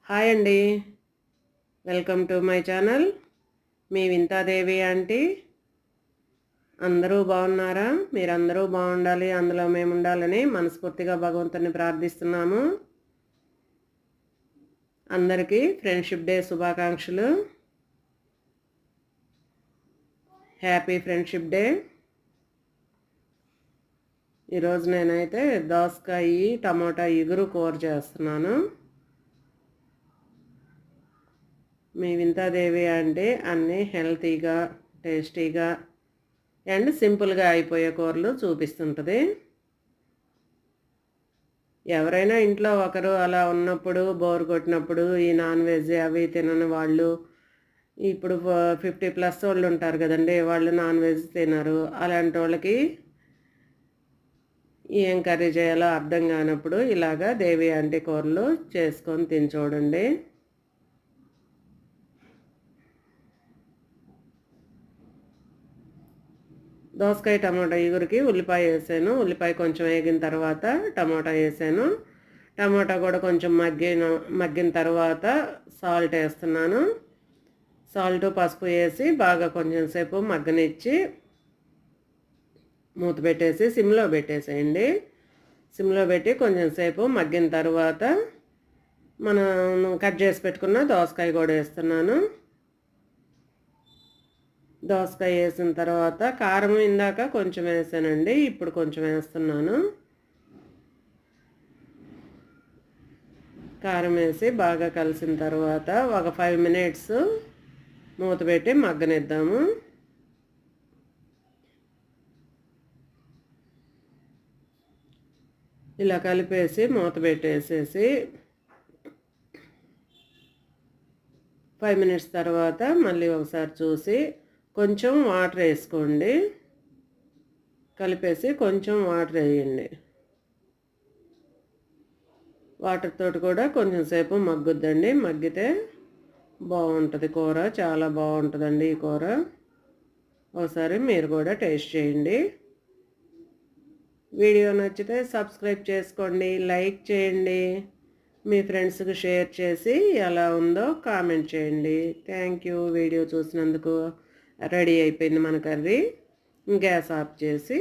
Hi అండి. Welcome to my channel. Me Vinthadevi aunty. అందరూ బాగున్నారా? మీరందరూ బాగుండాలి, అందులో మేము ఉండాలని మనస్ఫూర్తిగా భగవంతుని ప్రార్థిస్తున్నాము. అందరికీ ఫ్రెండ్షిప్ డే శుభాకాంక్షలు. Happy friendship day. ఈరోజు నేనైతే దోసకాయ టమాటా ఇగురు కూర చేస్తున్నాను. మీ వింతాదేవి అంటే అన్నీ హెల్తీగా, టేస్టీగా అండ్ సింపుల్గా అయిపోయే కూరలు చూపిస్తుంటుంది. ఎవరైనా ఇంట్లో ఒకరు అలా ఉన్నప్పుడు, బోర్ కొట్టినప్పుడు, ఈ నాన్ వెజ్ అవి తినని వాళ్ళు, ఇప్పుడు 50+ వాళ్ళు ఉంటారు కదండి, వాళ్ళు నాన్ వెజ్ తినరు. అలాంటి వాళ్ళకి ఏం కర్రీ చేయాలో అర్థం కానప్పుడు ఇలాగా దేవి ఆంటీ కూరలు చేసుకొని తిని చూడండి. దోసకాయ టమాటా ఇగురికి ఉల్లిపాయ వేసాను. ఉల్లిపాయ కొంచెం వేగిన తర్వాత టమాటా వేసాను. టమాటా కూడా కొంచెం మగ్గిన తర్వాత సాల్ట్ వేస్తున్నాను. సాల్ట్ పసుపు వేసి బాగా కొంచెం సేపు మగ్గనిచ్చి మూత పెట్టేసి సిమ్లో పెట్టేసేయండి. సిమ్లో పెట్టి కొంచెం సేపు మగ్గిన తర్వాత మనం కట్ చేసి పెట్టుకున్న దోసకాయ కూడా వేస్తున్నాను. దోసకాయ వేసిన తర్వాత కారం ఇందాక కొంచెం వేసానండి, ఇప్పుడు కొంచెం వేస్తున్నాను. కారం వేసి బాగా కలిసిన తర్వాత ఒక 5 మినిట్స్ మూత పెట్టి మగ్గనిద్దాము. ఇలా కలిపేసి మూత పెట్టేసేసి 5 మినిట్స్ తర్వాత మళ్ళీ ఒకసారి చూసి కొంచెం వాటర్ వేసుకోండి. కలిపేసి కొంచెం వాటర్ వేయండి. వాటర్ తోటి కూడా కొంచెం సేపు మగ్గుద్దండి. మగ్గితే బాగుంటుంది కూర, చాలా బాగుంటుందండి ఈ కూర. ఒకసారి మీరు కూడా టేస్ట్ చేయండి. వీడియో నచ్చితే సబ్స్క్రైబ్ చేసుకోండి, లైక్ చేయండి, మీ ఫ్రెండ్స్కి షేర్ చేసి ఎలా ఉందో కామెంట్ చేయండి. Thank you. వీడియో చూసినందుకు. రెడీ అయిపోయింది మన కర్రీ. గ్యాస్ ఆఫ్ చేసి